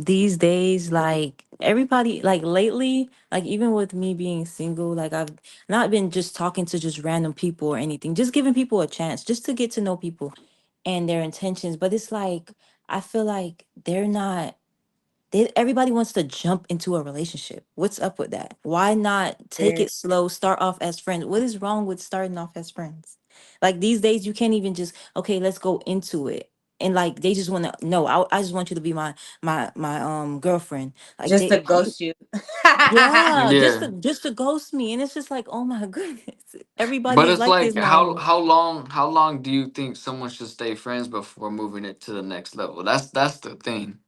these days, like everybody, like lately, like even with me being single, like I've not been just talking to just random people or anything, just giving people a chance just to get to know people and their intentions. But it's like I feel like they're not everybody wants to jump into a relationship. What's up with that? Why not take There- it slow, start off as friends? What is wrong with starting off as friends? Like these days, you can't even just, okay, let's go into it. And like they just want to, no, I just want you to be my girlfriend. Like just to they, ghost you. yeah, Yeah. just to ghost me. And it's just like, oh my goodness, everybody But is it's like like this now. how long do you think someone should stay friends before moving it to the next level? That's the thing.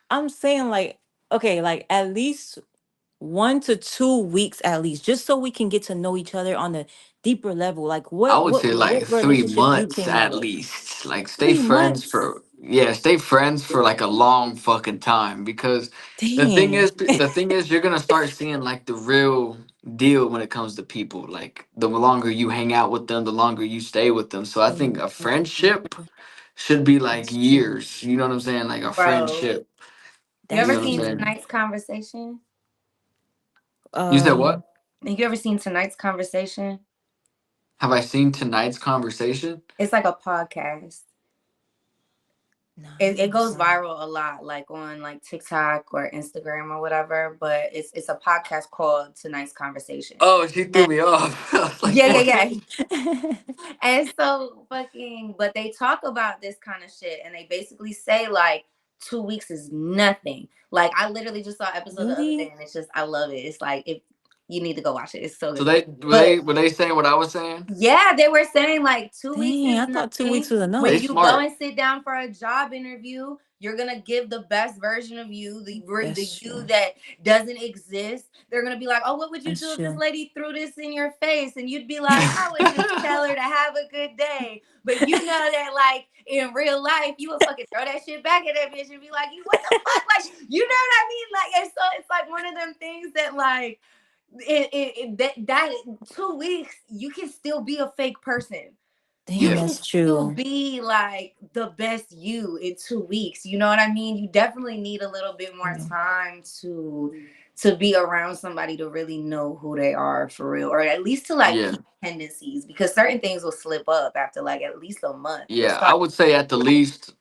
I'm saying like, okay, like at least 1 to 2 weeks at least, just so we can get to know each other on a deeper level. Like I what would what say like what three relationship you months came out at of? least. Like stay friends 3 months. for yeah, stay friends for like a long fucking time because Dang. the thing is you're gonna start seeing like the real deal when it comes to people. Like the longer you hang out with them, the longer you stay with them. So I think Mhm. a friendship should be like That's true. years. You know what I'm saying? Like a Bro, friendship. you You ever That's know what I'm seen true. saying? Tonight's Conversation? You said what? Um, Have you ever seen Tonight's Conversation? Have I seen tonight's conversation? It's like a podcast. no, It I'm goes sorry. viral a lot, like on like TikTok or Instagram or whatever. But it's a podcast called Tonight's Conversation. Oh, she threw And me off. I was like, yeah, yeah, what? yeah. And so fucking, but they talk about this kind of shit, and they basically say like 2 weeks is nothing. Like I literally just saw an episode the other day, Really? and it's just I love it. It's like if you need to go watch it, it's so So good. they were But they were they saying what I was saying? yeah, they were saying like 2 weeks Dang, is I thought 2 weeks nothing. was They When enough. you go smart. and sit down for a job interview, you're gonna give the best version of you, the That's you true. that doesn't exist. They're gonna be like, "Oh, what would you That's do if this true. lady threw this in your face?" And you'd be like, "I would just tell her to have a good day." But you know that, like in real life, you would fucking throw that shit back at that bitch and be like, "You what the fuck?" Like, you know what I mean? Like, and so it's like one of them things that like that 2 weeks you can still be a fake person. You Dang, Yeah. can that's still true. be like the best you in 2 weeks. You know what I mean? You definitely need a little bit more Yeah. time to be around somebody to really know who they are for real, or at least to like Yeah. peep tendencies, because certain things will slip up after like at least a month. You'll Yeah. I start would say at the least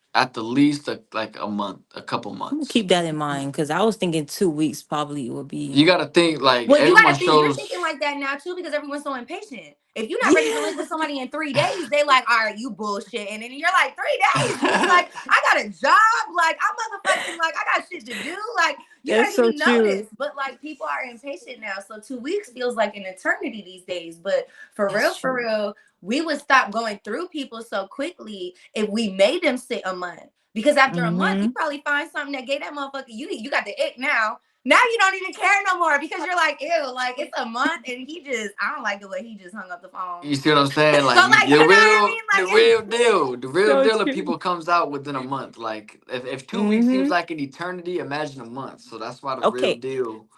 like a month, a couple I'm gonna months. keep that in mind because I was thinking 2 weeks probably would be. You gotta think like Well, you got everyone to think you're shows thinking like that now too because everyone's so impatient. If you're not ready to link Yeah. with somebody in 3 days, they like, all right, you bullshit. And then you're like, 3 days, bitch. Like, I got a job. Like, I'm motherfucking, like, I got shit to do. Like, you That's don't so even true. notice. But like, people are impatient now. So 2 weeks feels like an eternity these days. But That's for true. real, we would stop going through people so quickly if we made them sit a month. Because after a month, you Mm-hmm. probably find something that gave that motherfucker, you got the ick now. Now you don't even care no more because you're like, ew, like it's a month and I don't like the way he just hung up the phone. you see what I'm saying? So Like like, you the know what I real mean? the Like real deal. The real So deal of true. people comes out within a month. Like if 2 weeks seems Mm-hmm. like an eternity, imagine a month. So that's why the real Okay, deal.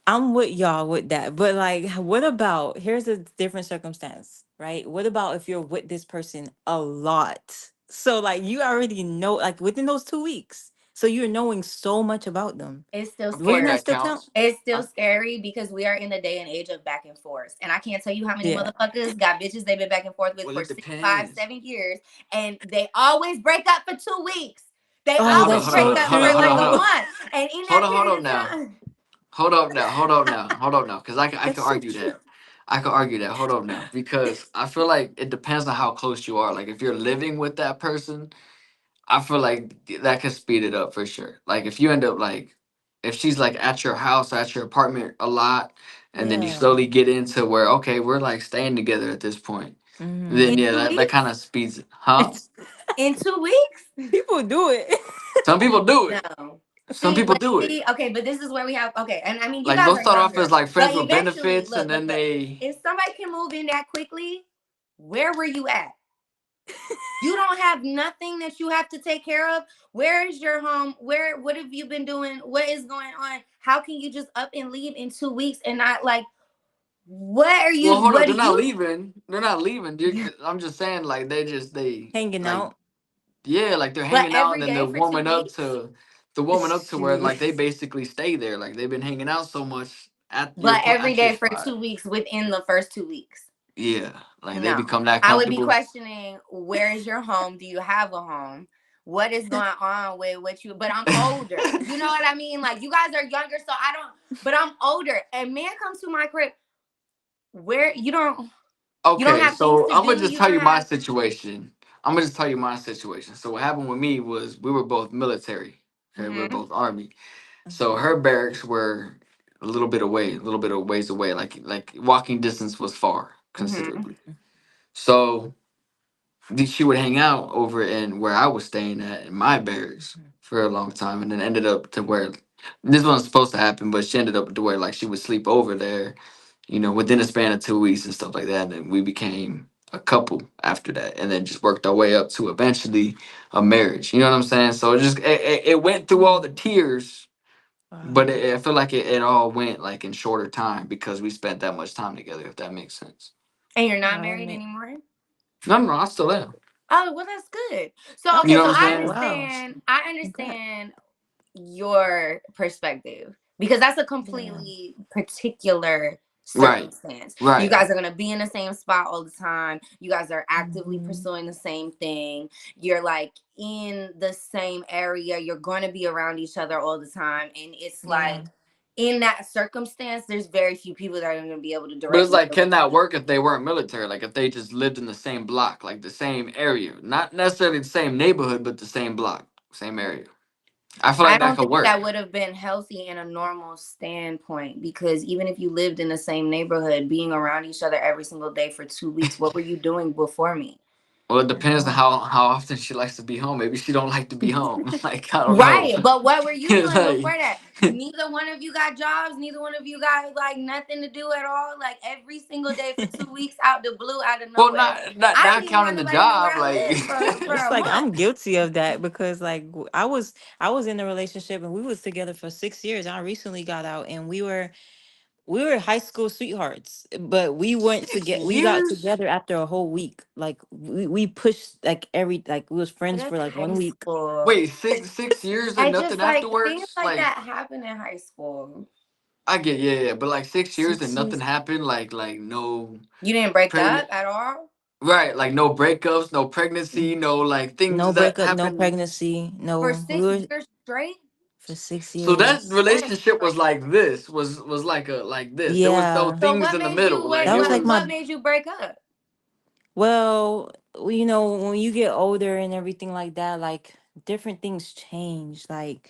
I'm with y'all with that. But like, what about here's a different circumstance, right? What about if you're with this person a lot? So like you already know, like within those 2 weeks. So you're knowing so much about them. it's still I feel like Wouldn't that scary. that still count? counts. It's still I, scary because we are in the day and age of back and forth. And I can't tell you how many Yeah. motherfuckers got bitches they've been back and forth with well, for it 6, 5, depends. 7 years. And they always break up for 2 weeks. They Oh, Hold on, always that's hold on, break so hold on, up hold on, for hold on, like hold a true. on. month. And in Hold that on, hold period on of now. time, Hold up now. Hold up now. Hold up now. Because I could That's so argue true. that. I could argue that. Hold up now. Because I feel like it depends on how close you are. Like if you're living with that person, I feel like that could speed it up for sure. Like if you end up like, if she's like at your house, at your apartment a lot, and then you Yeah. slowly get into where, okay, we're like staying together at this point, Mm-hmm. then in yeah, two that kind weeks, of speeds it. Huh? in 2 weeks, People do it. Some people do it. no. Some See, people but do it. see, okay, but this is where we have okay, and I mean you Like guys they'll are start off as younger, like but friends with eventually, benefits, and look, look, then look. they. If somebody can move in that quickly, where were you at? You don't have nothing that you have to take care of. Where is your home? What have you been doing? What is going on? How can you just up and leave in 2 weeks and not like Well, hold up. what do They're not you leaving. They're not leaving. I'm just saying, like they Hanging like out. yeah, like they're but hanging out and every then they're day for two warming up weeks? to the woman up to where Shoot. like they basically stay there. Like they've been hanging out so much But every at your day for spot. 2 weeks within the first 2 weeks. Yeah, like they No. become that I would be comfortable. questioning, where is your home? Do you have a home? What is going on with what you, but I'm older. You know what I mean? Like, you guys are younger, so I don't, but I'm older. And man comes to my crib, where you don't Okay, have things so to I'm gonna do. just You tell don't you my have situation. I'm gonna just tell you my situation. So what happened with me was we were both military. Okay, we were mm-hmm, both army. So her barracks were a little bit away, a little bit of ways away. Like walking distance was far mm-hmm, considerably. So she would hang out over in where I was staying at in my barracks for a long time, and then ended up to where this wasn't supposed to happen, but she ended up to where like she would sleep over there, within a span of 2 weeks and stuff like that. And we became a couple after that, and then just worked our way up to eventually a marriage. You know what I'm saying? So it went through all the tiers, but Wow. I feel like it all went like in shorter time because we spent that much time together. If that makes sense. and you're not Wow, that married make anymore. No, no, I still am. Oh, well, that's good. So, You okay, that's know so what I'm I good. saying? Wow. understand. I Congrats. understand your perspective, because that's a Yeah. completely particular Right. circumstance. You Right. guys are going to be in the same spot all the time. You guys are actively Hmm. pursuing the same thing. You're like in the same area. You're going to be around each other all the time. And it's Yeah. like, in that circumstance, there's very few people that are going to be able to But it's directly like, can relate that to you. work if they weren't military? Like if they just lived in the same block, like the same area, not necessarily the same neighborhood, but the same block, same area. I feel I like that don't could think work. that would have been healthy in a normal standpoint, because even if you lived in the same neighborhood, being around each other every single day for 2 weeks, what were you doing before me? Well, it I depends on know. how often she likes to be home. Maybe she don't like to be home. Like I don't know. Right. But what were you It's doing before like, that? Neither one of you got jobs. Neither one of you got like nothing to do at all. Like every single day for 2 weeks, out the blue, out of well, nowhere. not I didn't not even counting want the nobody to know where job. I lived for Like It's a like month. I'm guilty of that because like I was in a relationship and we was together for 6 years. I recently got out and we were high school sweethearts, but six we got years. together after a whole week. Like we pushed like we was But friends that's for like high 1 week. school. Wait, six years and I nothing just like things afterwards. like Like that happen in high school. I get, yeah, yeah, but like 6 years and 6 years. nothing happened. Like no. You didn't break Pregnant. up at all Right, like no breakups, no pregnancy, no like No things that breakup, no happen. pregnancy, for no. We six were years straight? for six So that years. That is relationship crazy. was like this, was like this. There was no Yeah. So things what in the made you middle. Like wait? That it was like What my was made you break up? Well, when you get older and everything like that, like different things change. Like,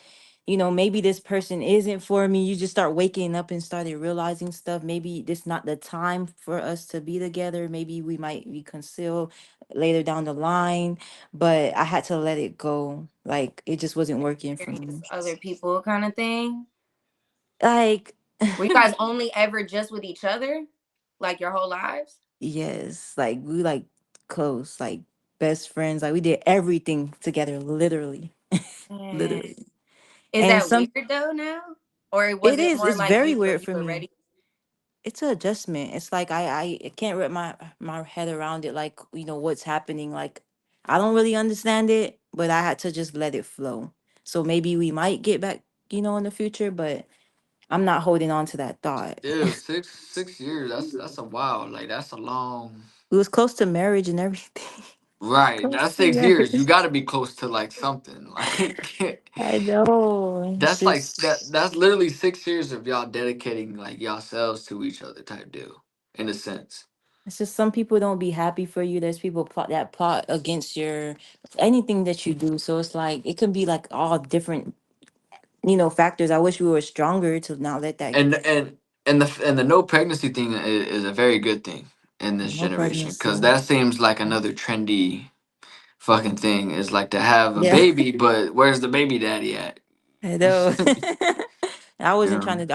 maybe this person isn't for me. You just start waking up and started realizing stuff. Maybe this not the time for us to be together. Maybe we might reconcile later down the line. But I had to let it go. Like it just wasn't working for Experience me. other people kind of thing. Like Were you guys only ever just with each other, like your whole lives? yes, like we like close, like best friends. Like we did everything together, literally. Man. Literally. Is And that some weird though now, or was It it is. more It's like very you were weird for me. ready? It's an adjustment. It's like I can't wrap my head around it. Like what's happening. Like I don't really understand it, but I had to just let it flow. So maybe we might get back, in the future. But I'm not holding on to that thought. still six years. That's a while. Like that's a long. We was close to marriage and everything. Right, Close that's to 6 years. You marriage. got to be close to like something. Like I know. It's that's like just that's literally 6 years of y'all dedicating like yourselves to each other type deal, in a sense. it's just some people don't be happy for you. There's people plot against your anything that you do. So it's like it could be like all different factors. I wish we were stronger to not let that and and and the no pregnancy thing is a very good thing in this no generation because pregnancy. that seems like another trendy fucking thing is like to have a Yeah, baby, but where's the baby daddy at? I know. You I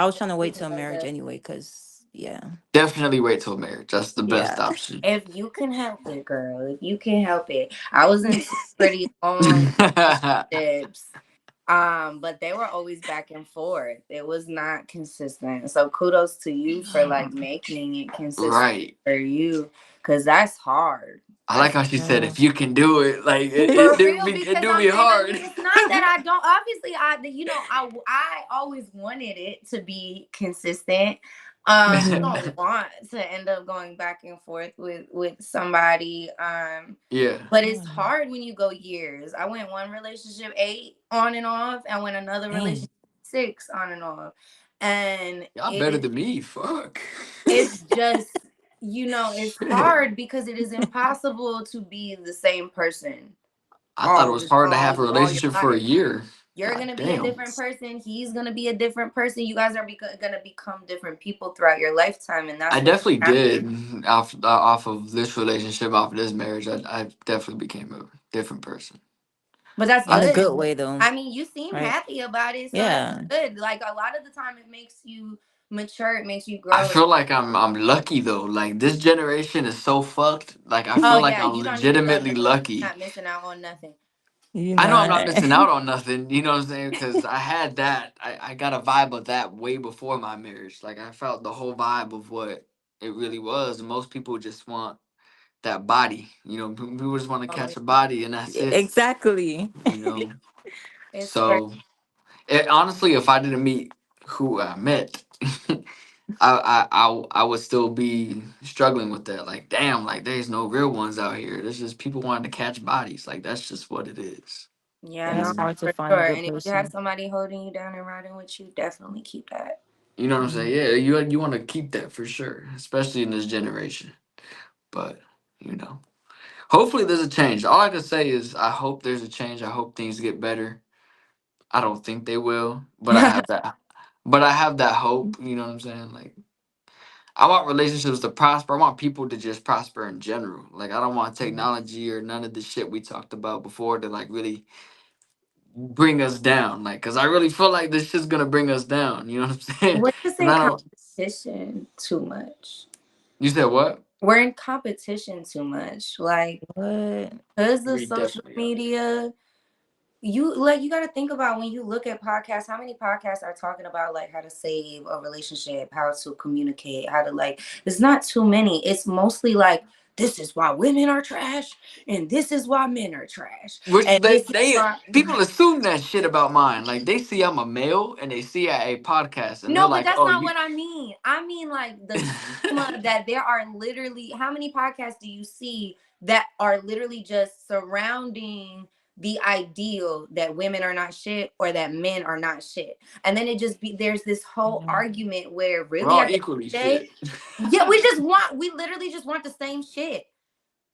was trying to wait till Like marriage that. anyway, cause yeah, definitely wait till marriage. That's the best yeah. option. If you can help it, girl, if you can help it. I was in two pretty long relationships, but they were always back and forth. It was not consistent. So kudos to you for like making it consistent Right. for you, because that's hard. I like That's how she said, Yeah. "If you can do it," like for do real, be it because do be and I hard. mean, it's not that I don't. Obviously, I always wanted it to be consistent. Hmm. Don't want to end up going back and forth with somebody. Yeah, But it's Yeah. hard when you go years. I went one relationship 8 on and off, and went another Dang. relationship 6 on and off, and y'all better than me. Fuck. it's just it's Shit. hard because it is impossible to be the same person I thought it was hard to have a all your relationship for a life. year. You're God gonna be a damn. different person. He's gonna be a different person. You guys are gonna become different people throughout your lifetime, and I that's what's definitely happening. did off of this relationship, off of this marriage. I definitely became a different person. But that's In I a good. good way, though. I mean, you seem Right? happy about it, so that's Yeah. good. Like a lot of the time, it makes you mature. It makes you I grow. feel like I'm lucky though. Like this generation is so fucked. Like I Oh feel like yeah, I'm you don't even know legitimately that you're lucky. not missing out on nothing. You I know I'm not. not missing out on nothing, you know what I'm saying? Because I had that. I got a vibe of that way before my marriage. Like I felt the whole vibe of what it really was. And most people just want that body. You know, people just want to Oh catch a body and that's it. Exactly. You know. it's crazy. So honestly, if I didn't meet who I met, I would still be struggling with that. Like, damn, like there's no real ones out here. There's just people wanting to catch bodies. Like that's just what it is. Yeah, Yeah, no, it's You hard to for find a sure. good And if you have person. somebody holding you down and riding with you, definitely keep that. you know what I'm saying? Mhm. Yeah, you want to keep that for sure, especially in this generation. But you know, hopefully there's a change. All I can say is I hope there's a change. I hope things get better. I don't think they will, but I have that. But I have that hope. You know what I'm saying? Like I want relationships to prosper. I want people to just prosper in general. Like I don't want technology or none of the shit we talked about before to like really bring us down. Like, cause I really feel like this shit's gonna bring us down. You know what I'm saying? We're just And in I don't. competition too much. You said what? We're in competition too much. Like, What? because of We social definitely are. media, you got to think about when you look at podcasts, how many podcasts are talking about like how to save a relationship, how to communicate, how to like, it's not too many. It's mostly like, this is why women are trash and this is why men are trash Which and this is they why. people assume that shit about mine. Like they see I'm a male and they see a podcast and they're No, but like, that's oh not you. what I mean. I mean like the stigma that there are literally, how many podcasts do you see that are literally just surrounding the ideal that women are not shit or that men are not shit. And then it just be there's this whole Yeah. argument where We're really all at the equally end of the day, shit. yeah, we literally just want the same shit.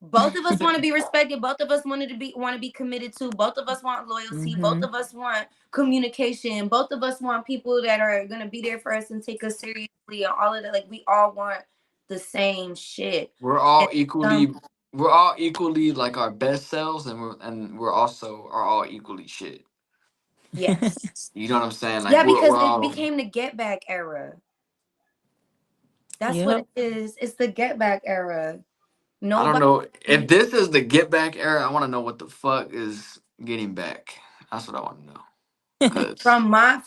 Both of us want to be respected. Both of us want to be committed to. Both of us want loyalty. Both Mm-hmm. of us want communication. Both of us want people that are gonna be there for us and take us seriously and all of that. Like we all want the same shit. we're And all some equally we're all equally like our best selves and we're also are all equally shit. yes. You know what I'm saying? Like Yeah, because we're it all. became the get back era. That's what it Yep. is. It's the get back era. I don't Nobody know if this is the get back era. I want to know what the fuck is getting back. That's what I want to know. Cause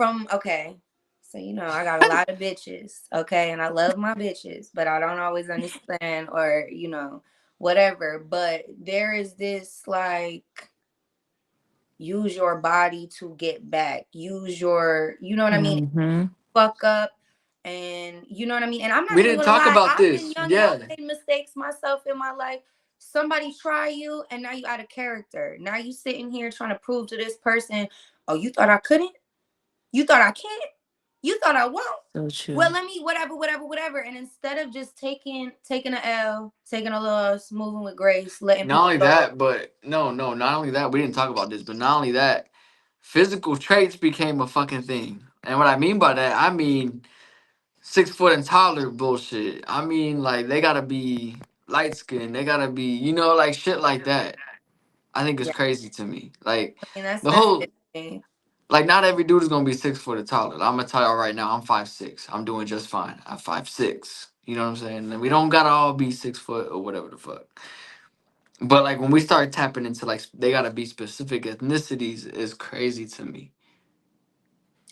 from okay. So I got a lot of bitches, okay, and I love my bitches, but I don't always understand or whatever. But there is this like use your body to get back. Use your, you know what I mean? Mm-hmm. Fuck up, and you know what I mean. And I'm not we even didn't gonna talk lie, about I've been this. young and I've Yeah. made mistakes myself in my life. Somebody try you, and now you out of character. Now you sitting here trying to prove to this person, oh, you thought I couldn't? You thought I can't? You thought I won't? So true. Well, let me whatever, whatever, whatever. And instead of just taking a L, taking a loss, moving with grace, letting Not people only go. that, but no. Not only that, we didn't talk about this. But not only that, physical traits became a fucking thing. And what I mean by that, I mean 6 foot and taller bullshit. I mean like they gotta be light skinned. They gotta be like shit like that. I think it's Yeah, crazy to me. Like I mean that's the that's it. whole like not every dude is gonna be 6 foot or taller. I'm gonna tell y'all right now, I'm 5'6". I'm doing just fine. I'm 5'6". You know what I'm saying? And we don't gotta all be 6 foot or whatever the fuck. But like when we start tapping into like they gotta be specific ethnicities is crazy to me.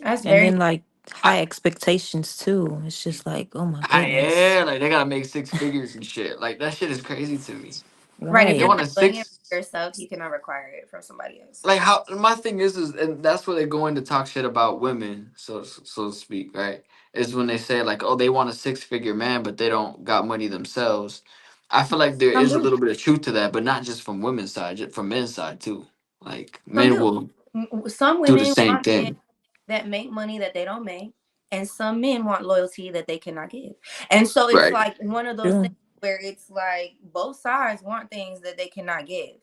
That's And very then like I, high expectations too. It's just like, oh my I goodness. yeah, like they gotta make 6 figures and shit. Like that shit is crazy to me. Right. If They you're Right. want not a doing it six. for yourself, you cannot require it from somebody else. Like how my thing is, and that's where they go in to talk shit about women, so to speak, right? Is when they say like, oh, they want a 6 figure man, but they don't got money themselves. I feel like there Some is a do. little bit of truth to that, but not just from women's side, just from men's side too. Like Some men do. will Some do the women same want men thing, that make money that they don't make, and some men want loyalty that they cannot give. And so it's right? like one of those things True. where it's like both sides want things that they cannot give.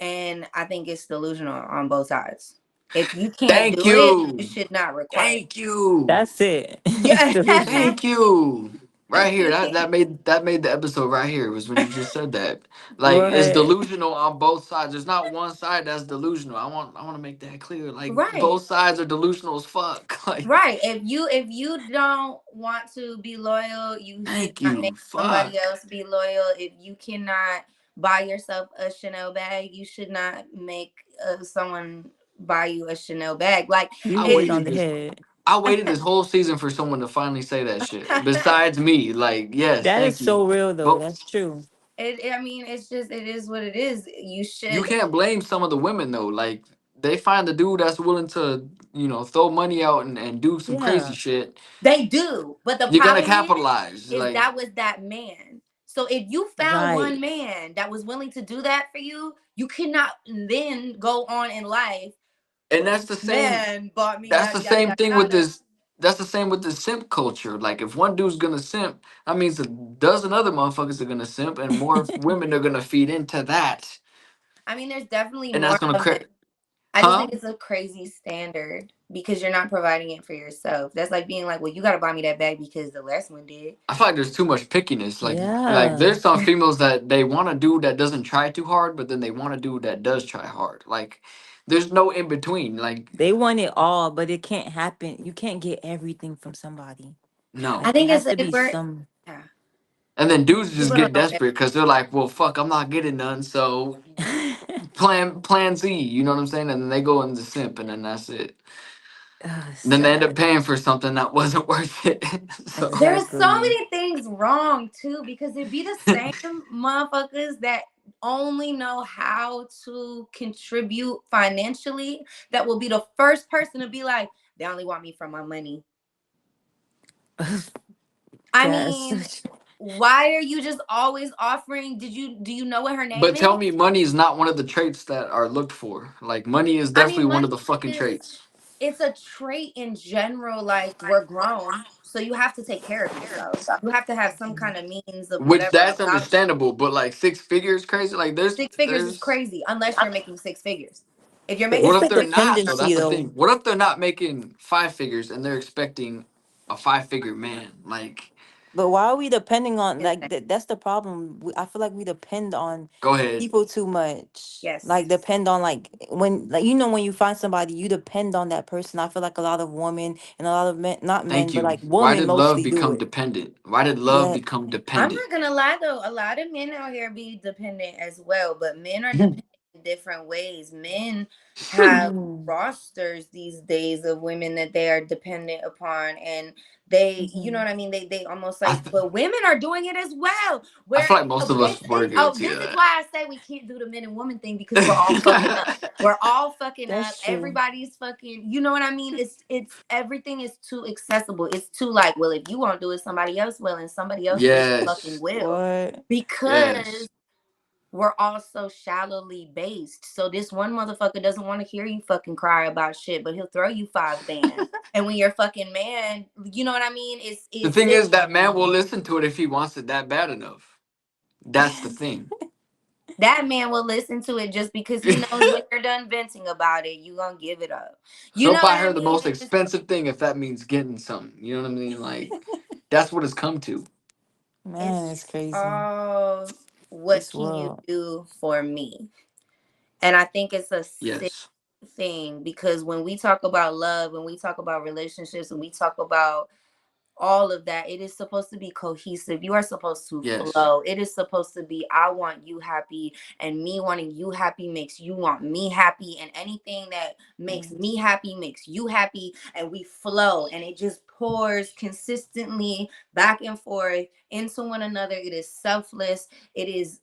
And I think it's delusional on both sides. If you can't Thank do it, you you, should not require it. thank you. That's it. It's Yeah. delusional. Thank you. Right If here. you That can't, that made the episode right here was when you just said that. Like it's Right. delusional on both sides. There's not one side that's delusional. I want to make that clear. Like right. both sides are delusional as fuck. Like Right. If you don't want to be loyal, you should thank not make you. somebody Fuck. else be loyal. If you cannot buy yourself a Chanel bag, you should not make someone buy you a Chanel bag. Like You I hit it it. on waited the this head. I waited this whole season for someone to finally say that shit. Besides me. Like, yes, That is thank you. so real though. But That's true. I mean, it's just it is what it is. You you should. can't blame some of the women though. Like they find the dude that's willing to, throw money out and do some crazy Yeah. shit. They do, but the You're gonna problem capitalize. is Like, that was that man. So if you found one Right. man that was willing to do that for you, you cannot then go on in life. and Well, that's this the same. man bought me That's the yada yada same yada thing with yada. this. That's the same with the simp culture. Like, if one dude's gonna simp, that means a dozen other motherfuckers are gonna simp, and more women are gonna feed into that, I mean, there's definitely and that's more gonna of it. create, I just huh? think it's a crazy standard because you're not providing it for yourself. That's like being like, well, you got to buy me that bag because the last one did. I feel like there's too much pickiness. Like Yeah. there's some females that they want a dude that doesn't try too hard, but then they want a dude that does try hard. Like there's no in between. Like They want it all, but it can't happen. You can't get everything from somebody. I no. Like it think it's has to if be we're some. yeah, And then dudes just people don't get know. desperate because they're like, well, fuck, I'm not getting none, so plan Z. You know what I'm saying? And then they go into simp, and then that's it. Oh, And then they end sad. up paying for something that wasn't worth it. So There's so Exactly. many things wrong too because it be the same motherfuckers that only know how to contribute financially that will be the first person to be like, they only want me for my money. I That's mean, such. why are you just always offering? Do you know what her name but is? tell me money is not one of the traits that are looked for. Like money is I mean, definitely one money of the fucking is traits. it's a trait in general. Like we're grown, so you have to take care of yourself. You have to have some kind of means of Which whatever that's about you. understandable, but like 6 figures crazy. Like Six figures is there's crazy unless you're making six figures. If you're But making what it's if the six they're figures, not though? dependency That's the though. thing. What if they're not making 5 figures and they're expecting a 5 figure man? Like, But why are we depending on it's like that's the problem. I feel like we depend on go ahead. people too much. yes. Like depend on like when like when you find somebody you depend on that person. I feel like a lot of women and a lot of men, not men, Thank but you. like Why women did love mostly do become it. dependent? Why did love Yeah. become I'm dependent? not gonna lie though, a lot of men out here be dependent as well, but men are dependent in different ways. Men have Mhm. rosters these days of women that they are dependent upon, and they, you know Mhm. what I mean. They almost I like, th- but women are doing it as well. I Where feel like most of us it's were oh, guilty of this is that. why I say we can't do the men and women thing because we're all fucking up. We're all fucking up. That's true. Everybody's fucking. You know what I mean? It's everything is too accessible. It's too like, well, if you won't do it, somebody else will, and somebody else just fucking Yes. will, What? because Yes. we're all so shallowly based. So this one motherfucker doesn't want to hear you fucking cry about shit, but he'll throw you 5 bands. And when you're fucking man, you know what I mean? The It's thing it. is that man will listen to it if he wants it that bad enough. That's the thing. That man will listen to it just because he knows when you're done venting about it, you gonna give it up. You He'll know what buy I her the mean? most expensive thing if that means getting something. You know what I mean? Like that's what it's come to. Man, It's it's crazy. all what This can you world. do for me? And I think it's a sick Yes. thing because when we talk about love, when we talk about relationships, and we talk about all of that, it is supposed to be cohesive. You are supposed to Yes. flow. It is supposed to be, I want you happy, and me wanting you happy makes you want me happy, and anything that makes Mm. me happy makes you happy, and we flow, and it just pours consistently back and forth into one another. It is selfless. It is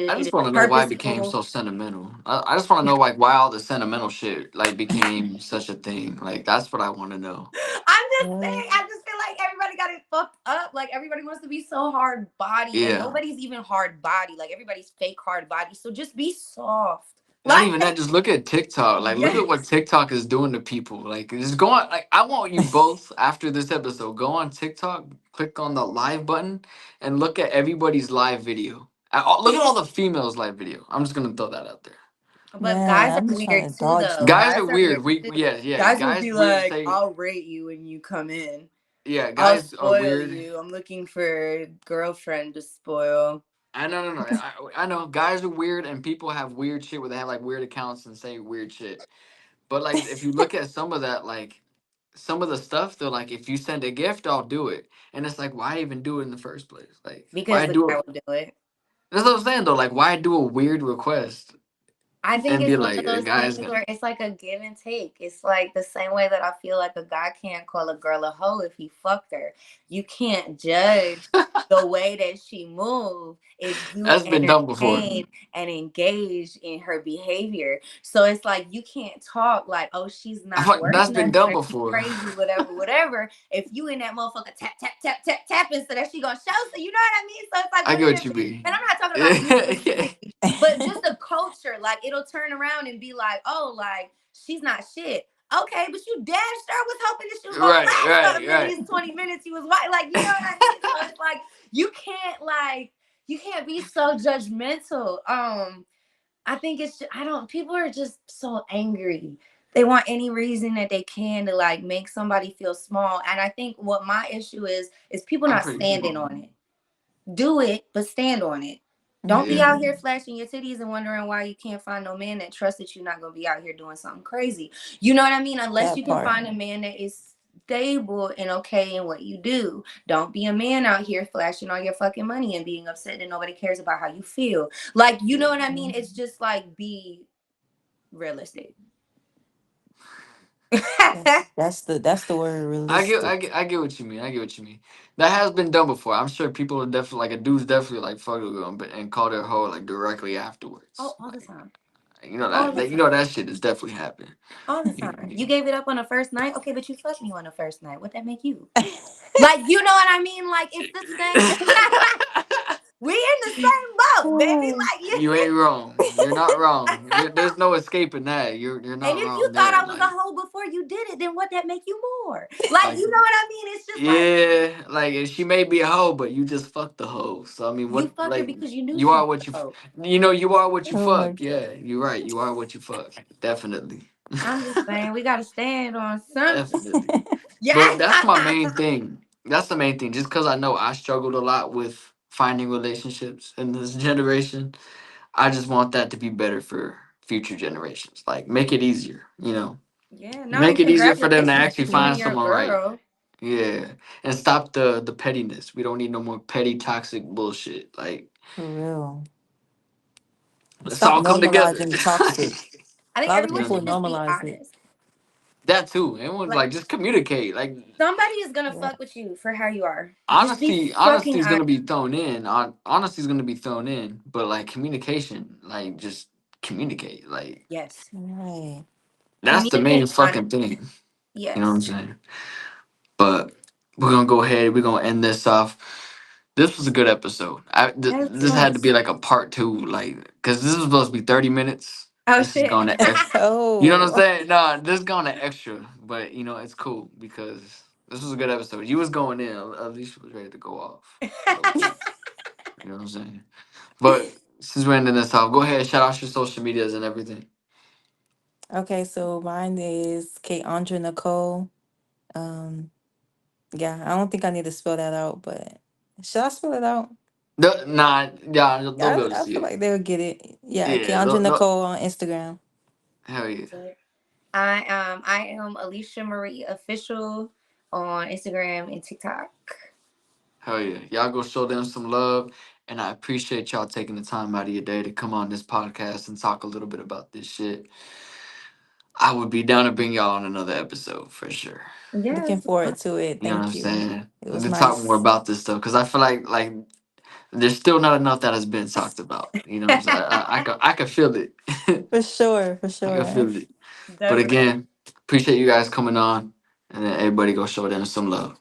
I it just is want to know why it became purposeful. so sentimental. I just want to know like why all the sentimental shit like became such a thing. Like that's what I want to know. I'm just Well, saying, I just feel like everybody got it fucked up. Like everybody wants to be so hard body, and Yeah. nobody's even hard body. Like everybody's fake hard body. So just be soft. Not Like even that. Just look at TikTok. Like, look at what yes. TikTok is doing to people. Like, just go on. Like, I want you both after this episode, go on TikTok, click on the live button, and look at everybody's live video. Look at all the females' live video. I'm just gonna throw that out there. But man, guys are I'm just weird trying to too, dodge though. them. Guys Guys are are weird weird. We too. yeah yeah. Guys will Guys be weird like, say "I'll rate you when you come in. yeah. I'll Guys are spoil weird. you. I'm looking for a girlfriend to spoil." I know no no. I know guys are weird and people have weird shit where they have like weird accounts and say weird shit. But like if you look at some of that, like some of the stuff, they're like, if you send a gift, I'll do it. And it's like, why even do it in the first place? Like, Because why the do guy it? will do it. That's what I'm saying though. Like, why do a weird request I think and be it's one like, of a those things guy's gonna where it's like a give and take. It's like the same way that I feel like a guy can't call a girl a hoe if he fucked her. You can't judge the way that she moved if you that's been done before. entertain and engage in her behavior. So it's like you can't talk like, oh, she's not worth That's been nothing done or she's before. crazy, whatever, whatever. If you in that motherfucker tap, tap, tap, tap, tapping so that she gonna show. So you know what I mean? So it's like I one get of them what you things. mean. And I'm not talking about you specifically, but just the culture, like it'll turn around and be like, oh, like she's not shit. Okay, but you damn sure was hoping that she was gonna Right, last for right, a minute, right. these 20 minutes you was white. Like, you know what I mean? So it's like you can't be so judgmental. I think I don't people are just so angry. They want any reason that they can to like make somebody feel small. And I think what my issue is people I'm not pretty standing small. on it. Do it, but stand on it. Don't be Yeah, out here Mm-hmm. flashing your titties and wondering why you can't find no man that trusts that you're not gonna be out here doing something crazy. You know what I mean? Unless you That can part. find a man that is stable and okay in what you do. Don't be a man out here flashing all your fucking money and being upset that nobody cares about how you feel. Like, you know yeah. what I mean? It's Mhm. just like be realistic. That's the word, realistic. I get what you mean. I get what you mean. That has been done before. I'm sure people are definitely like a dude's definitely like fuck with them and call their hoe like directly Oh, afterwards. all the Like time. you know All the you time. know that shit is definitely happening. All the You, time. you, You gave it up on the first night. Okay, but you fucked me on the first night. What that make you? Like, you know what I mean? Like, it's the same. We in the same boat, baby. Oh, Like, you. you ain't wrong. You're not wrong. There's no escaping that. You're And not if you wrong thought there. I was a hoe before you did it, then what that make you more? Like, Like you know what I mean? It's just like yeah, like she may be a hoe, but you just fucked the hoe. So I mean, you what fucked her like because you knew you she are was what a hoe. you know you are what you oh my fuck. god. Yeah, you're right. You are what you fuck. Definitely, I'm just saying we gotta stand on something. definitely. But Yeah. that's my main thing. That's the main thing. Just because I know I struggled a lot with finding relationships in this generation, I just want that to be better for future generations. Like make it easier. You know, Yeah, no, and make it easier for them to congratulations actually to you and find your someone right. girl. Yeah, and stop the pettiness. We don't need no more petty toxic bullshit. Like For real. let's Stop all come together. normalizing toxic. I A think lot of everyone You people should know, just be normalize it. honest. that too. Everyone Like like just communicate. Like somebody is gonna Yeah. fuck with you for how you are. Just be honesty fucking is honest. gonna be thrown in. Honesty is gonna be thrown in. But like communication, like just communicate. Like Yes. Right. that's the Communicate main fucking honestly. thing. You know what I'm Yes. saying? But we're gonna go ahead. We're gonna end this off. This was a good episode. Yes, it This had to was. be like a part two, like because this was supposed to be 30 minutes. Oh This is shit. going to you know what I'm Oh. saying? No, this is going to extra, but you know it's cool because this was a good episode. You was going in, at least you was ready to go off a little bit. You know what I'm saying? But since we're ending this off, go ahead, shout out your social medias and everything. Okay, so mine is Kate Andra Nicole. Um, yeah, I don't think I need to spell that out, but should I spell it out? Nah, yeah, they'll be I able to I see feel it. like they'll get it. Yeah, Yeah, Keandra Nicole on Instagram. hell yeah, I am Alicia Marie official on Instagram and TikTok. hell yeah. Y'all go show them some love, and I appreciate y'all taking the time out of your day to come on this podcast and talk a little bit about this shit. I would be down to bring y'all on another episode for sure. Looking Yes. forward to it. You know what I'm Thank you. saying? It was To talk more nice. about this stuff because I feel like there's still not enough that has been talked about. You know what I'm saying? I can feel it. For sure, for I can sure. feel it. But Definitely. again, appreciate you guys coming on, and then everybody go show them some love.